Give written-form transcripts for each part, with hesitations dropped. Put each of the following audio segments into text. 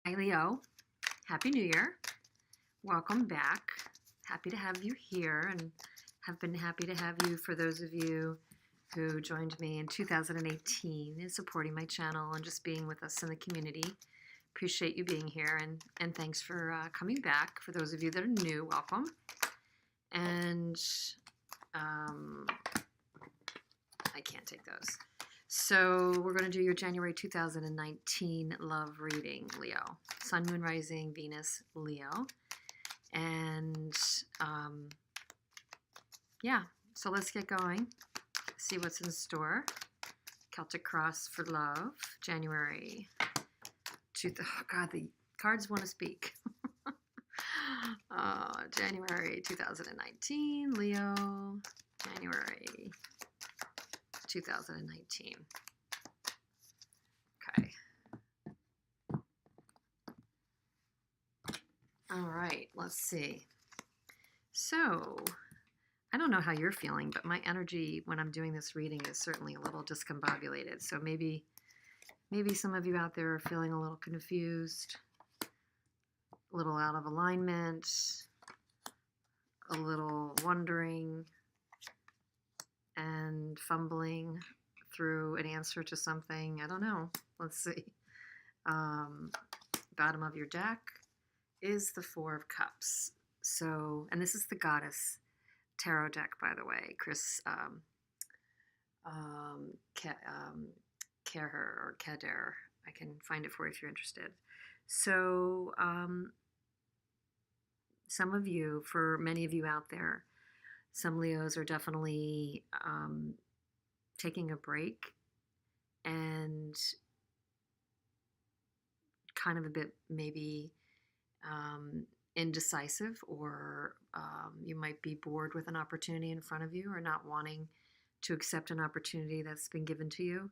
Hi, Leo. Happy New Year. Welcome back. Happy to have you here, and have been happy to have you for those of you who joined me in 2018 and supporting my channel and just being with us in the community. Appreciate you being here, and thanks for coming back. For those of you that are new, welcome. And I can't take those. So we're going to do your January 2019 love reading, Leo. Sun, Moon, Rising, Venus, Leo. And yeah, so let's get going. See what's in store. Celtic Cross for Love, January. Oh God, the cards want to speak. January 2019, Leo. January 2019. Okay. All right, let's see. So, I don't know how you're feeling, but my energy when I'm doing this reading is certainly a little discombobulated. So maybe some of you out there are feeling a little confused, a little out of alignment, a little wondering and fumbling through an answer to something. I don't know. Let's see. Bottom of your deck is the Four of Cups. So, and this is the Goddess Tarot deck, by the way. Chris Keher or Keder. I can find it for you if you're interested. So, some of you, for many of you out there, some Leos are definitely taking a break and kind of a bit maybe indecisive, or you might be bored with an opportunity in front of you or not wanting to accept an opportunity that's been given to you.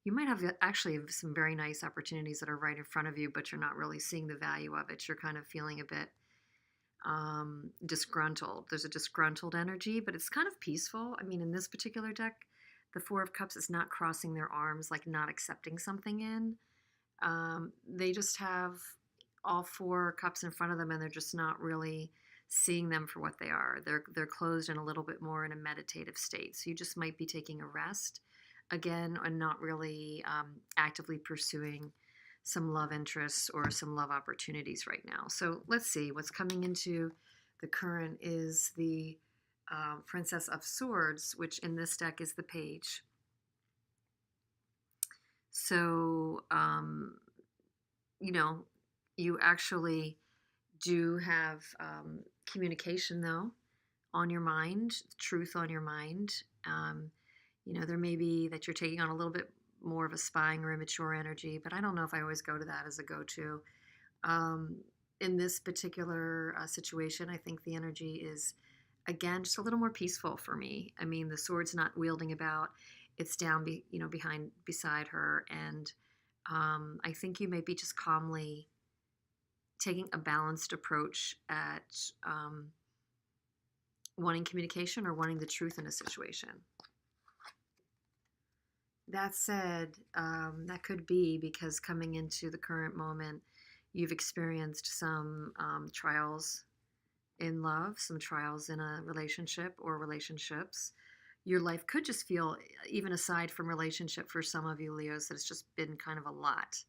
You might have actually some very nice opportunities that are right in front of you, but you're not really seeing the value of it. You're kind of feeling a bit disgruntled. There's a disgruntled energy, but it's kind of peaceful. I mean, in this particular deck, the Four of Cups is not crossing their arms, like not accepting something in. They just have all four cups in front of them, and they're just not really seeing them for what they are. They're closed and a little bit more in a meditative state. So you just might be taking a rest again, and not really actively pursuing some love interests or some love opportunities right now. So let's see what's coming into the current is the Princess of Swords, which in this deck is the Page. So, you know, you actually do have communication, though, on your mind, truth on your mind. You know, there may be that you're taking on a little bit more of a spying or immature energy, but I don't know if I always go to that as a go-to. In this particular situation, I think the energy is, again, just a little more peaceful for me. I mean, the sword's not wielding about; it's down, beside her, and I think you may be just calmly taking a balanced approach at wanting communication or wanting the truth in a situation. That said, that could be because coming into the current moment, you've experienced some trials in love, some trials in a relationship or relationships. Your life could just feel, even aside from relationship, for some of you Leos, that it's just been kind of a lot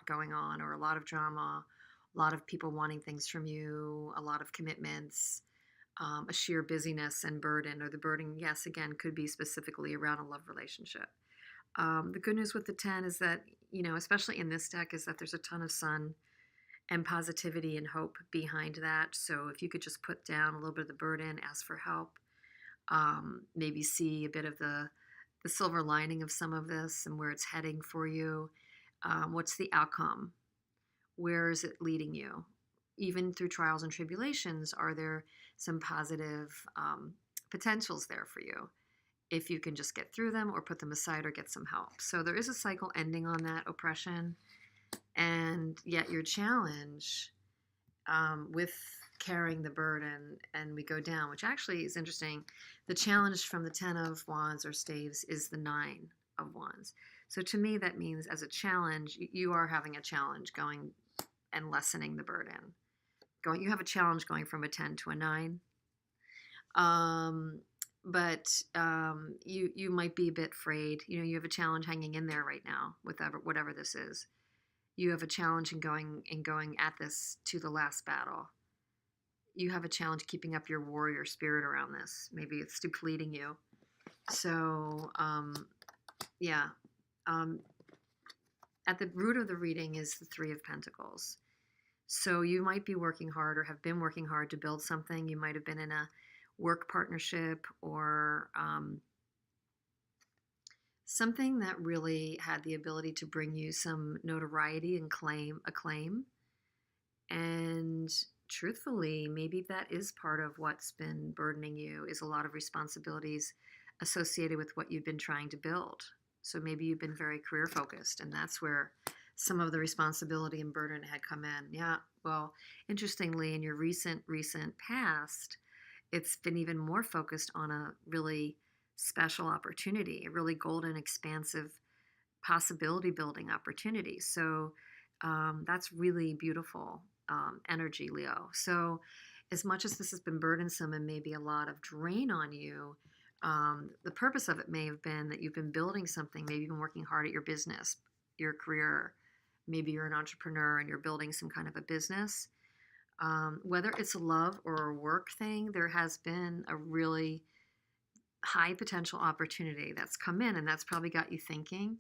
going on, or a lot of drama, a lot of people wanting things from you, a lot of commitments, a sheer busyness and burden, or the burden, yes, again, could be specifically around a love relationship. The good news with the 10 is that, you know, especially in this deck, is that there's a ton of sun and positivity and hope behind that. So if you could just put down a little bit of the burden, ask for help, maybe see a bit of the silver lining of some of this and where it's heading for you. What's the outcome? Where is it leading you? Even through trials and tribulations, are there some positive potentials there for you? If you can just get through them or put them aside or get some help. So there is a cycle ending on that oppression. And yet your challenge with carrying the burden, and we go down, which actually is interesting. The challenge from the 10 of Wands or staves is the 9 of Wands. So to me, that means as a challenge, you are having a challenge going and lessening the burden. You have a challenge going from a 10 to a 9. Um, but you might be a bit frayed. You have a challenge hanging in there right now with whatever this is. You have a challenge in going at this to the last battle. You have a challenge keeping up your warrior spirit around this. Maybe it's depleting you. So yeah. Um, at the root of the reading is the Three of Pentacles. So you might be working hard or have been working hard to build something. You might have been in a work partnership or something that really had the ability to bring you some notoriety and acclaim. And truthfully, maybe that is part of what's been burdening you, is a lot of responsibilities associated with what you've been trying to build. So maybe you've been very career focused, and that's where some of the responsibility and burden had come in. Yeah, well, interestingly, in your recent past, it's been even more focused on a really special opportunity, a really golden, expansive possibility building opportunity. So that's really beautiful energy, Leo. So as much as this has been burdensome and maybe a lot of drain on you, the purpose of it may have been that you've been building something, maybe you've been working hard at your business, your career. Maybe you're an entrepreneur and you're building some kind of a business. Whether it's a love or a work thing, there has been a really high potential opportunity that's come in, and that's probably got you thinking,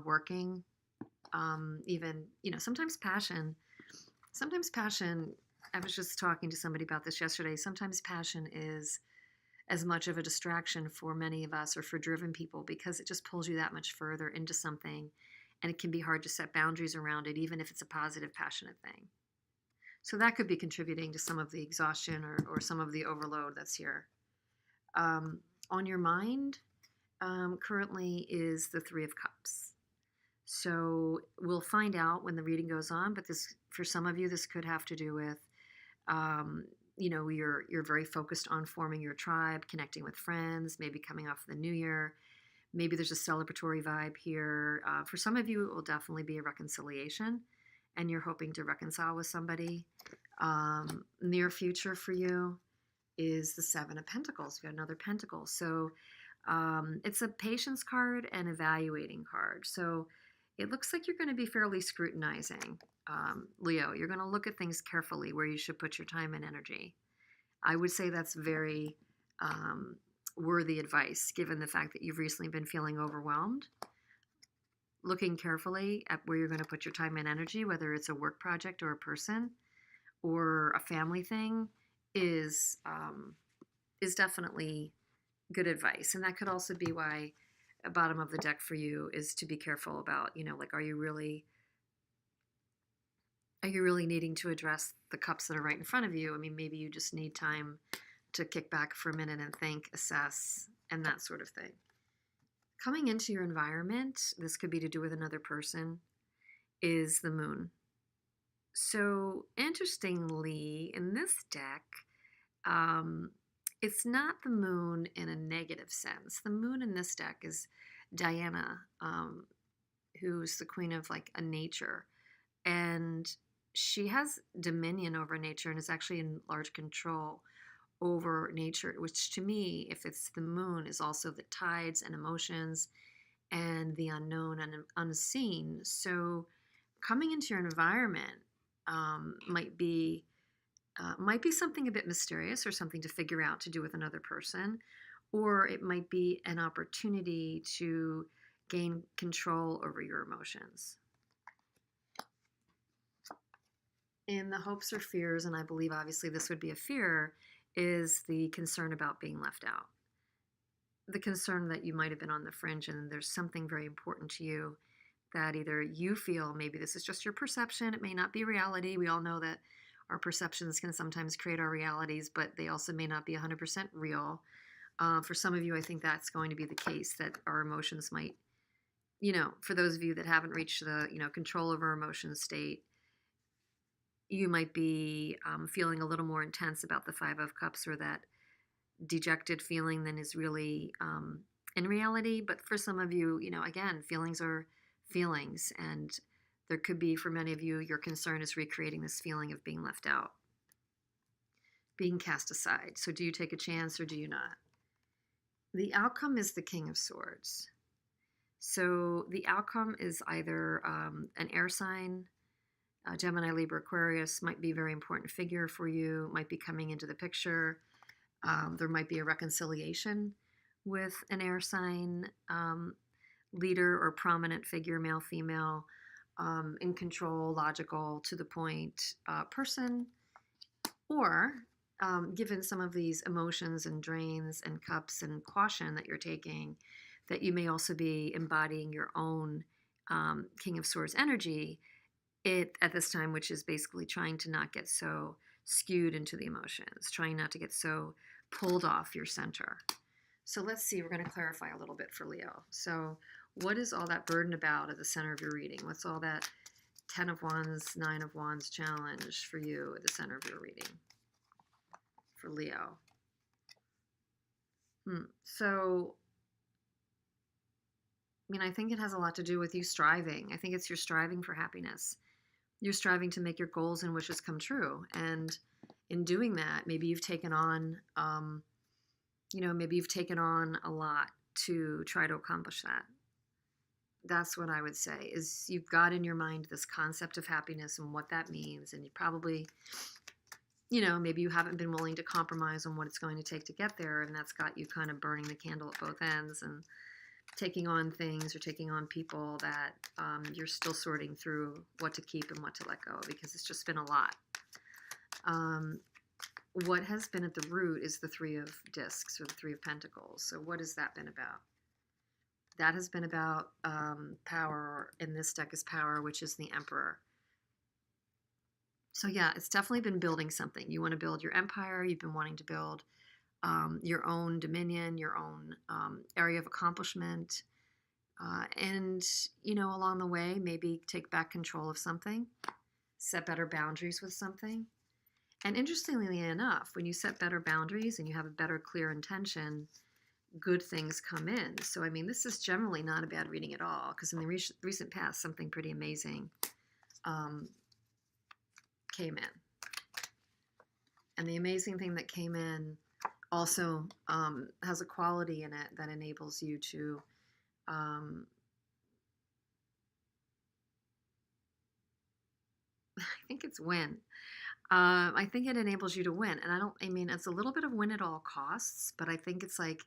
working, even, sometimes passion. Sometimes passion, I was just talking to somebody about this yesterday. Sometimes passion is as much of a distraction for many of us or for driven people because it just pulls you that much further into something, and it can be hard to set boundaries around it, even if it's a positive, passionate thing. So that could be contributing to some of the exhaustion or some of the overload that's here. On your mind, currently is the Three of Cups. So we'll find out when the reading goes on, but this, for some of you, this could have to do with, you're very focused on forming your tribe, connecting with friends, maybe coming off the new year. Maybe there's a celebratory vibe here. For some of you, it will definitely be a reconciliation, and you're hoping to reconcile with somebody. Near future for you is the Seven of Pentacles. We got another Pentacle. So it's a patience card and evaluating card. So it looks like you're going to be fairly scrutinizing, Leo. You're going to look at things carefully where you should put your time and energy. I would say that's very worthy advice, given the fact that you've recently been feeling overwhelmed. Looking carefully at where you're going to put your time and energy, whether it's a work project or a person or a family thing, is definitely good advice. And that could also be why a bottom of the deck for you is to be careful about, like, are you really needing to address the cups that are right in front of you? I mean, maybe you just need time to kick back for a minute and think, assess, and that sort of thing. Coming into your environment, this could be to do with another person, is the Moon. So interestingly, in this deck, it's not the Moon in a negative sense. The Moon in this deck is Diana, who's the queen of like a nature, and she has dominion over nature and is actually in large control over nature, which to me, if it's the Moon, is also the tides and emotions and the unknown and unseen. So coming into your environment might be something a bit mysterious or something to figure out to do with another person, or it might be an opportunity to gain control over your emotions. In the hopes or fears, and I believe obviously this would be a fear, is the concern about being left out. The concern that you might have been on the fringe and there's something very important to you that either you feel, maybe this is just your perception, it may not be reality. We all know that our perceptions can sometimes create our realities, but they also may not be 100% real. For some of you, I think that's going to be the case, that our emotions might, for those of you that haven't reached the, control over emotions state, you might be feeling a little more intense about the Five of Cups or that dejected feeling than is really in reality. But for some of you, again, feelings are feelings, and There could be, for many of you, your concern is recreating this feeling of being left out, being cast aside. So do you take a chance or do you not? The outcome is the King of Swords. So the outcome is either an air sign, Gemini, Libra, Aquarius might be a very important figure for you, might be coming into the picture. There might be a reconciliation with an air sign leader or prominent figure, male, female, in control, logical, to the point person, or given some of these emotions and drains and cups and caution that you're taking, that you may also be embodying your own King of Swords energy at this time, which is basically trying to not get so skewed into the emotions, trying not to get so pulled off your center. So let's see, we're going to clarify a little bit for Leo. So what is all that burden about at the center of your reading? What's all that 10 of Wands, 9 of Wands challenge for you at the center of your reading for Leo? So, I mean, I think it has a lot to do with you striving. I think it's you're striving for happiness. You're striving to make your goals and wishes come true. And in doing that, maybe you've taken on, maybe you've taken on a lot to try to accomplish that. That's what I would say, is you've got in your mind this concept of happiness and what that means. And you probably, maybe you haven't been willing to compromise on what it's going to take to get there. And that's got you kind of burning the candle at both ends and taking on things or taking on people that you're still sorting through what to keep and what to let go, because it's just been a lot. What has been at the root is the 3 of Discs, or the 3 of Pentacles. So what has that been about? That has been about power. In this deck is power, which is the Emperor. So yeah, it's definitely been building something. You want to build your empire. You've been wanting to build your own dominion, your own area of accomplishment. And, along the way, maybe take back control of something, set better boundaries with something. And interestingly enough, when you set better boundaries and you have a better, clear intention, good things come in. So, I mean, this is generally not a bad reading at all, because in the recent past, something pretty amazing came in. And the amazing thing that came in also has a quality in it that enables you to I think it's win. I think it enables you to win. And it's a little bit of win at all costs, but I think it's like,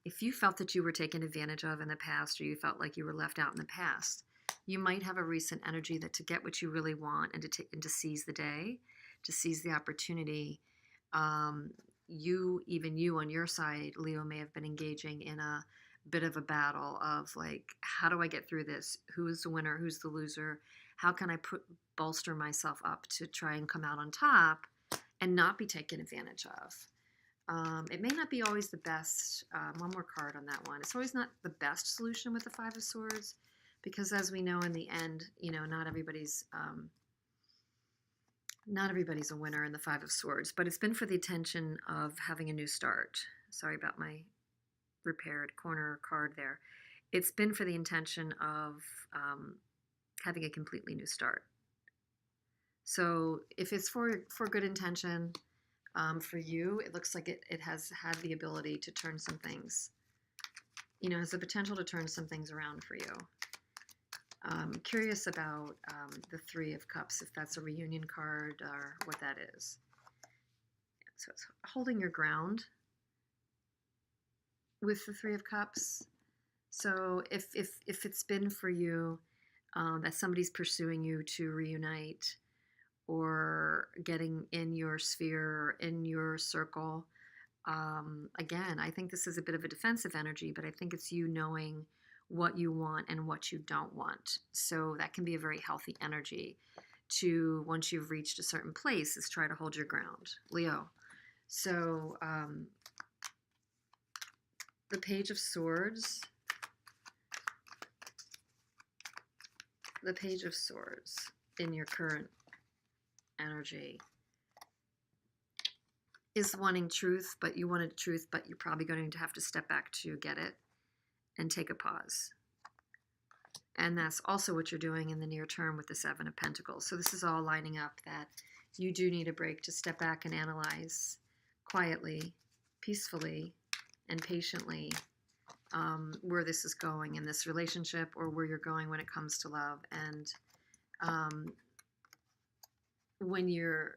if you felt that you were taken advantage of in the past, or you felt like you were left out in the past, you might have a recent energy that to get what you really want and to seize the day, to seize the opportunity. You on your side, Leo, may have been engaging in a bit of a battle of like, how do I get through this? Who is the winner? Who's the loser? How can I bolster myself up to try and come out on top and not be taken advantage of? It may not be always the best. One more card on that one. It's always not the best solution with the 5 of Swords, because as we know in the end, not everybody's a winner in the 5 of Swords, but it's been for the intention of having a new start. Sorry about my repaired corner card there. It's been for the intention of having a completely new start. So if it's for good intention for you, it looks like it has had the ability to turn some things, has the potential to turn some things around for you. Curious about the 3 of Cups, if that's a reunion card or what that is. So it's holding your ground with the 3 of Cups. So if it's been for you that somebody's pursuing you to reunite, or getting in your sphere, in your circle, again, I think this is a bit of a defensive energy, but I think it's you knowing what you want and what you don't want. So that can be a very healthy energy to, once you've reached a certain place, is try to hold your ground, Leo. So the Page of Swords, in your current energy is wanting truth, but you wanted truth, but you're probably going to have to step back to get it and take a pause. And that's also what you're doing in the near term with the Seven of Pentacles. So this is all lining up that you do need a break to step back and analyze quietly, peacefully, and patiently where this is going in this relationship, or where you're going when it comes to love. And when you're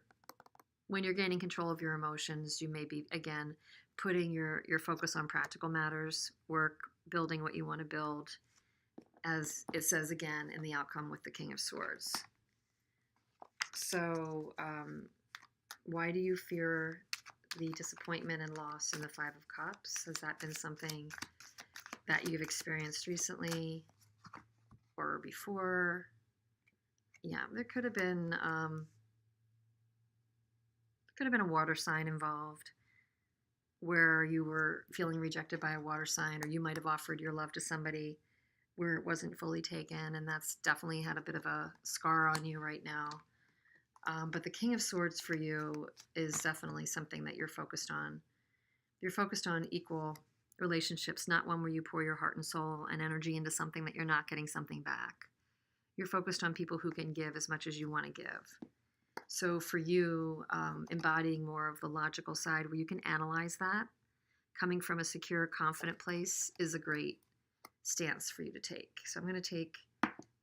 gaining control of your emotions, you may be, again, putting your focus on practical matters, work, building what you want to build, as it says again in the outcome with the King of Swords. So why do you fear the disappointment and loss in the Five of Cups? Has that been something that you've experienced recently or before? Yeah, there could have been a water sign involved, where you were feeling rejected by a water sign, or you might have offered your love to somebody where it wasn't fully taken, and that's definitely had a bit of a scar on you right now. But the King of Swords for you is definitely something that you're focused on. You're focused on equal relationships, not one where you pour your heart and soul and energy into something that you're not getting something back. You're focused on people who can give as much as you want to give. So for you, embodying more of the logical side where you can analyze that, coming from a secure, confident place, is a great stance for you to take. So I'm going to take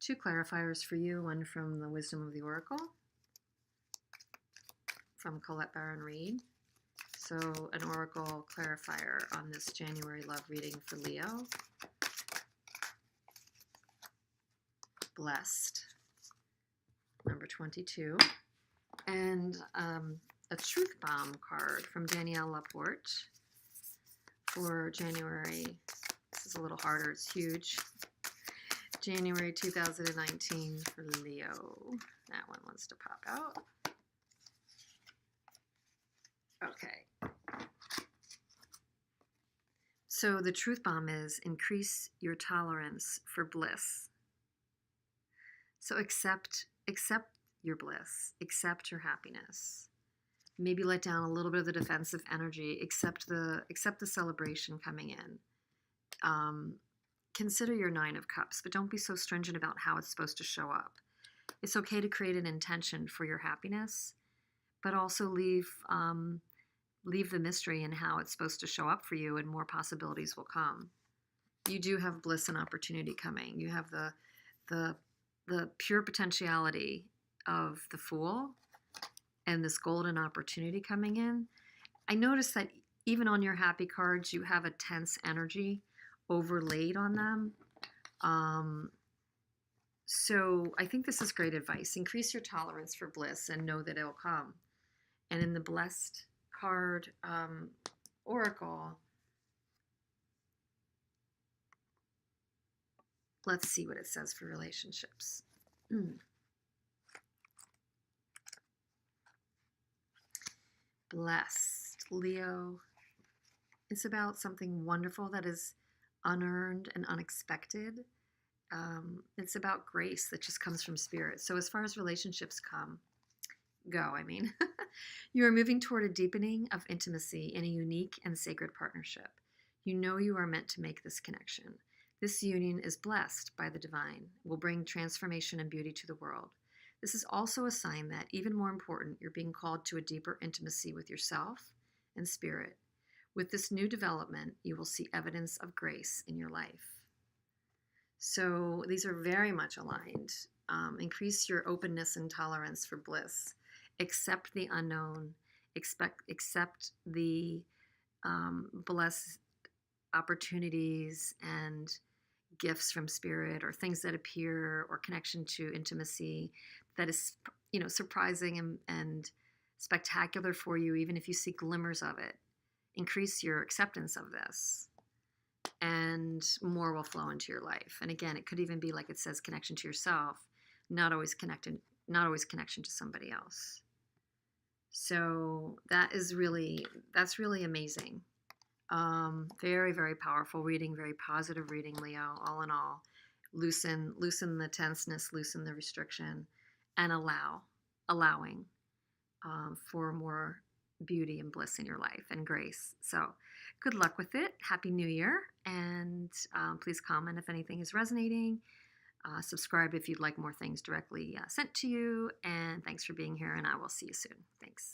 two clarifiers for you, one from the Wisdom of the Oracle, from Colette Baron Reed. So an Oracle clarifier on this January love reading for Leo. Blessed, number 22. And a Truth Bomb card from Danielle Laporte for January. This is a little harder, it's huge. January 2019 for Leo. That one wants to pop out. Okay. So the Truth Bomb is increase your tolerance for bliss. So accept your bliss, accept your happiness. Maybe let down a little bit of the defensive energy, accept the celebration coming in. Consider your Nine of Cups, but don't be so stringent about how it's supposed to show up. It's okay to create an intention for your happiness, but also leave the mystery in how it's supposed to show up for you, and more possibilities will come. You do have bliss and opportunity coming. You have the pure potentiality of the Fool and this golden opportunity coming in. I noticed that even on your happy cards, you have a tense energy overlaid on them. So I think this is great advice. Increase your tolerance for bliss and know that it'll come. And in the Blessed card oracle, let's see what it says for relationships. Blessed, Leo. It's about something wonderful that is unearned and unexpected. It's about grace that just comes from spirit. So as far as relationships go, you are moving toward a deepening of intimacy in a unique and sacred partnership. You know you are meant to make this connection. This union is blessed by the divine, will bring transformation and beauty to the world. This is also a sign that, even more important, you're being called to a deeper intimacy with yourself and spirit. With this new development, you will see evidence of grace in your life. So these are very much aligned. Increase your openness and tolerance for bliss. Accept the unknown. Accept the blessed opportunities and gifts from spirit, or things that appear, or connection to intimacy that is, surprising and spectacular for you, even if you see glimmers of it. Increase your acceptance of this, and more will flow into your life. And again, it could even be, like it says, connection to yourself, not always connection to somebody else. So that's really amazing. Very, very powerful reading, very positive reading, Leo. All in all, loosen the tenseness, loosen the restriction, and allowing for more beauty and bliss in your life, and grace. So good luck with it. Happy New Year. And please comment if anything is resonating. Subscribe if you'd like more things directly sent to you. And thanks for being here, and I will see you soon. Thanks.